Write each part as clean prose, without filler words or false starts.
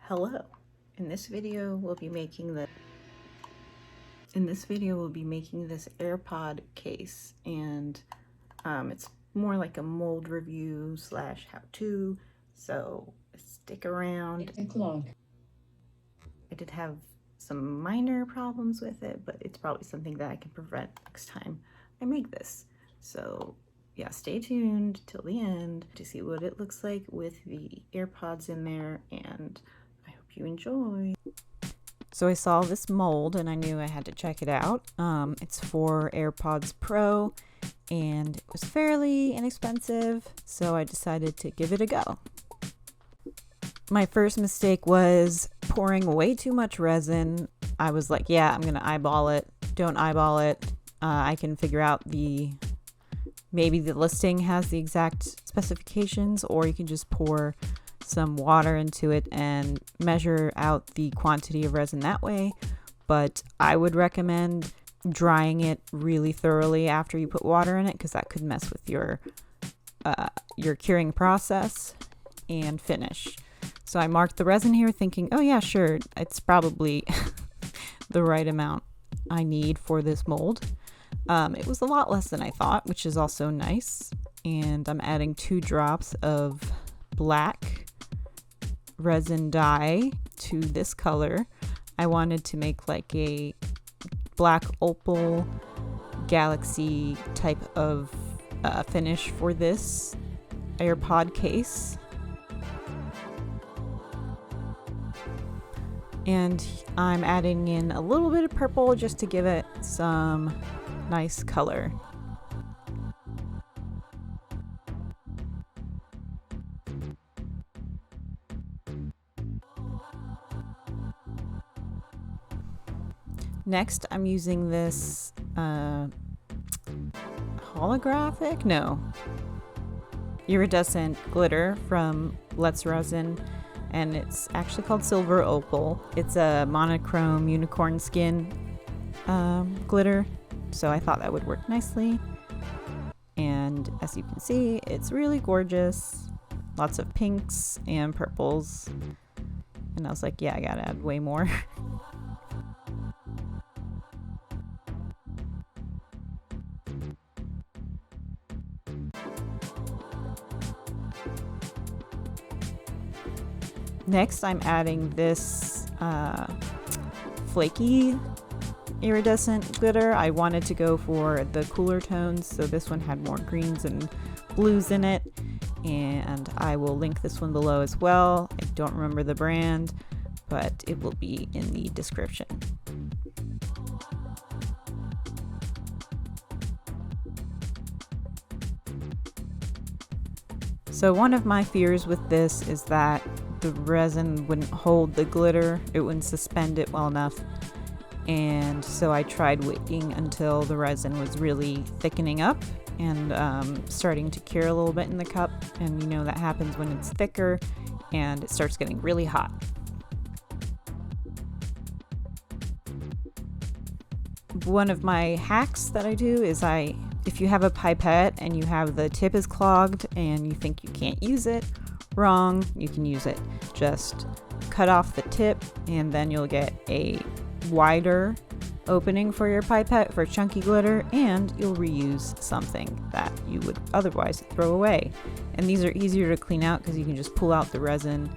Hello. In this video we'll be making this AirPod case, and it's more like a mold review slash how-to, so stick around. I did have some minor problems with it, but it's probably something that I can prevent next time I make this. So yeah, stay tuned till the end to see what it looks like with the AirPods in there, and I hope you enjoy. So I saw this mold and I knew I had to check it out. It's for AirPods Pro and it was fairly inexpensive, so I decided to give it a go. My first mistake was pouring way too much resin. I was like, yeah, I'm gonna eyeball it. Don't eyeball it. I can figure out maybe the listing has the exact specifications, or you can just pour some water into it and measure out the quantity of resin that way. But I would recommend drying it really thoroughly after you put water in it, because that could mess with your curing process and finish. So I marked the resin here thinking, oh yeah, sure, it's probably the right amount I need for this mold. It was a lot less than I thought, which is also nice. And I'm adding 2 drops of black resin dye to this color. I wanted to make like a black opal galaxy type of finish for this AirPod case. And I'm adding in a little bit of purple just to give it some nice color. Next, I'm using this iridescent glitter from Let's Resin, and it's actually called Silver Opal. It's a monochrome unicorn skin glitter, so I thought that would work nicely. And as you can see, it's really gorgeous. Lots of pinks and purples. And I was like, yeah, I gotta add way more. Next, I'm adding this flaky iridescent glitter. I wanted to go for the cooler tones, so this one had more greens and blues in it, and I will link this one below as well. I don't remember the brand, but it will be in the description. So one of my fears with this is that the resin wouldn't hold the glitter, it wouldn't suspend it well enough, and so I tried waiting until the resin was really thickening up and starting to cure a little bit in the cup, and you know that happens when it's thicker and it starts getting really hot. One of my hacks that I do is if you have a pipette and you have the tip is clogged and you think you can't use it, wrong, you can use it. Just cut off the tip and then you'll get a wider opening for your pipette for chunky glitter, and you'll reuse something that you would otherwise throw away. And these are easier to clean out because you can just pull out the resin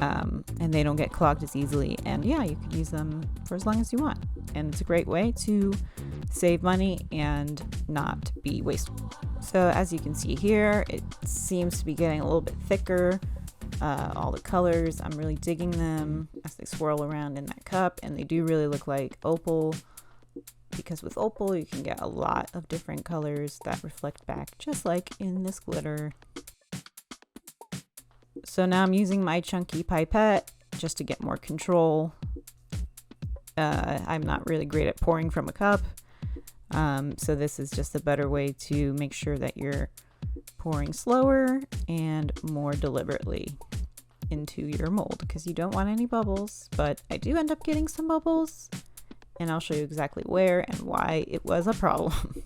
and they don't get clogged as easily. And yeah, you could use them for as long as you want. And it's a great way to save money and not be wasteful. So as you can see here, it seems to be getting a little bit thicker. All the colors, I'm really digging them as they swirl around in that cup, and they do really look like opal, because with opal you can get a lot of different colors that reflect back, just like in this glitter. So now I'm using my chunky pipette just to get more control. I'm not really great at pouring from a cup, so this is just a better way to make sure that you're pouring slower and more deliberately into your mold, because you don't want any bubbles. But I do end up getting some bubbles, and I'll show you exactly where and why it was a problem.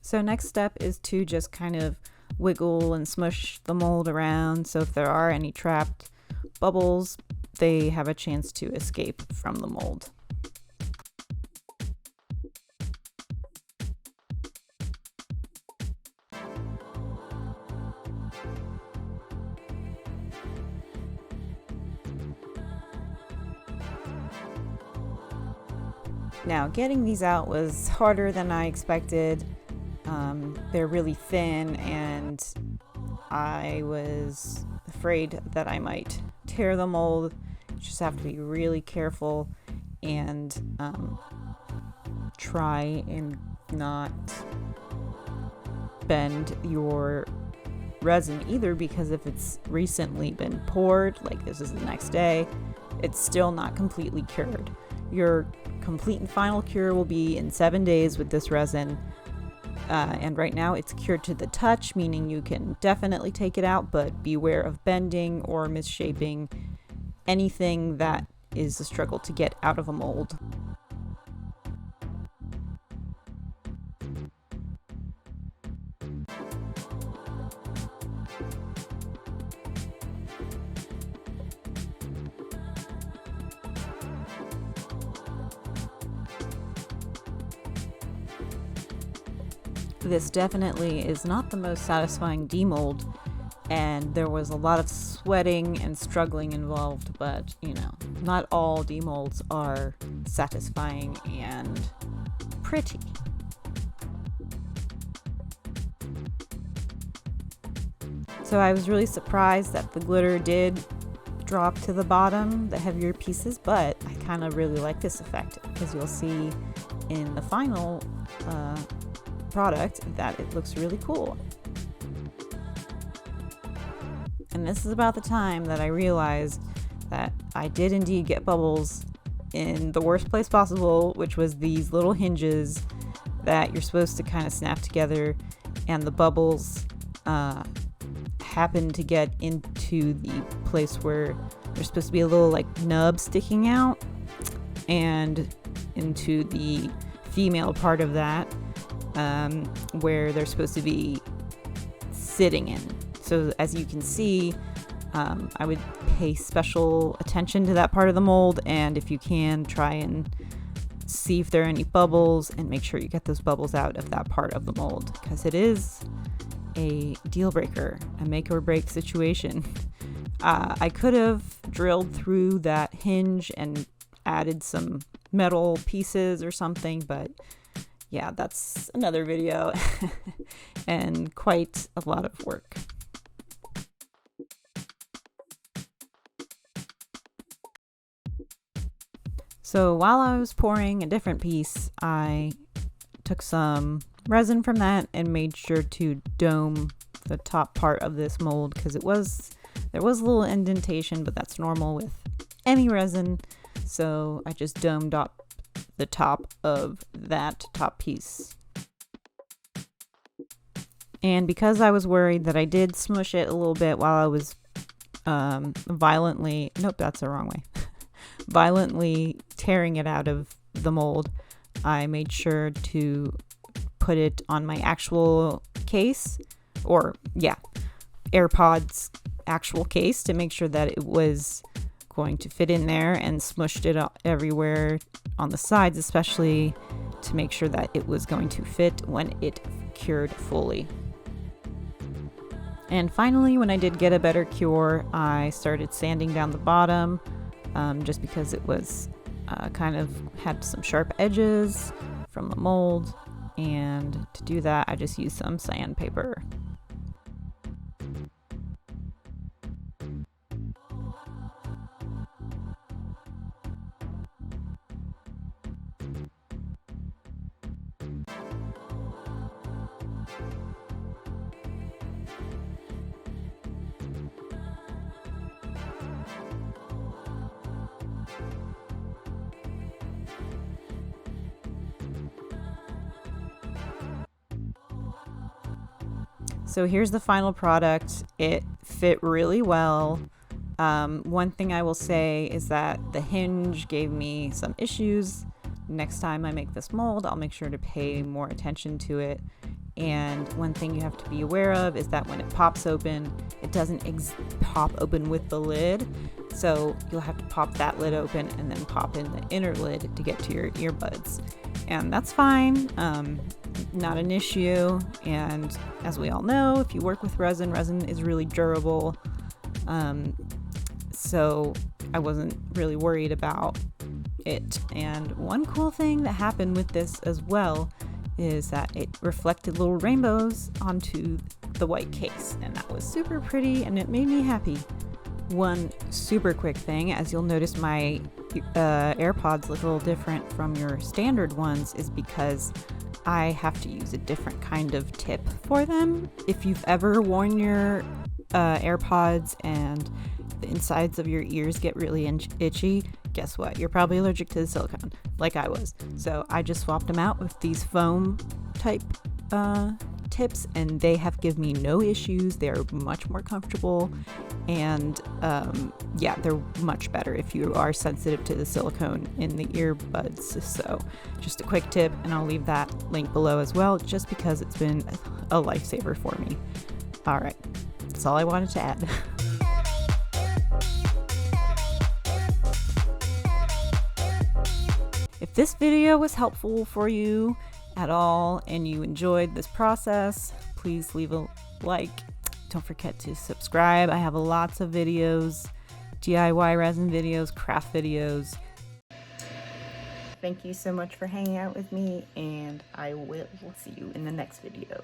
So next step is to just kind of wiggle and smush the mold around, so if there are any trapped bubbles, they have a chance to escape from the mold. Now, getting these out was harder than I expected. They're really thin, and I was afraid that I might tear the mold. You just have to be really careful and try and not bend your resin either, because if it's recently been poured, like this is the next day, it's still not completely cured. Your complete and final cure will be in 7 days with this resin. And right now it's cured to the touch, meaning you can definitely take it out, but beware of bending or misshaping anything that is a struggle to get out of a mold. This definitely is not the most satisfying demold, and there was a lot of sweating and struggling involved, but you know, not all demolds are satisfying and pretty. So I was really surprised that the glitter did drop to the bottom, the heavier pieces, but I kind of really like this effect, because you'll see in the final product that it looks really cool. And this is about the time that I realized that I did indeed get bubbles in the worst place possible, which was these little hinges that you're supposed to kind of snap together, and the bubbles happen to get into the place where there's supposed to be a little like nub sticking out, and into the female part of that, where they're supposed to be sitting in. So as you can see, I would pay special attention to that part of the mold, and if you can, try and see if there are any bubbles and make sure you get those bubbles out of that part of the mold, because it is a deal breaker, a make or break situation. I could have drilled through that hinge and added some metal pieces or something, but yeah, that's another video and quite a lot of work. So while I was pouring a different piece, I took some resin from that and made sure to dome the top part of this mold, because there was a little indentation, but that's normal with any resin. So I just domed up the top of that top piece. And because I was worried that I did smush it a little bit while I was violently tearing it out of the mold, I made sure to put it on my actual case, or AirPods actual case, to make sure that it was going to fit in there, and smushed it everywhere on the sides, especially to make sure that it was going to fit when it cured fully. And finally, when I did get a better cure, I started sanding down the bottom, just because it was kind of had some sharp edges from the mold, and to do that I just used some sandpaper. So here's the final product. It fit really well. One thing I will say is that the hinge gave me some issues. Next time I make this mold, I'll make sure to pay more attention to it And one thing you have to be aware of is that when it pops open, it doesn't pop open with the lid. So you'll have to pop that lid open and then pop in the inner lid to get to your earbuds. And that's fine, not an issue. And as we all know, if you work with resin, resin is really durable. So I wasn't really worried about it. And one cool thing that happened with this as well is that it reflected little rainbows onto the white case, and that was super pretty and it made me happy. One super quick thing, as you'll notice my AirPods look a little different from your standard ones, is because I have to use a different kind of tip for them. If you've ever worn your AirPods and the insides of your ears get really itchy, guess what? You're probably allergic to the silicone, like I was. So I just swapped them out with these foam type tips, and they have given me no issues. They're much more comfortable, and yeah, they're much better if you are sensitive to the silicone in the earbuds. So just a quick tip, and I'll leave that link below as well, just because it's been a lifesaver for me. All right, that's all I wanted to add. If this video was helpful for you at all and you enjoyed this process, please leave a like. Don't forget to subscribe. I have lots of videos, DIY resin videos, craft videos. Thank you so much for hanging out with me, and I will see you in the next video.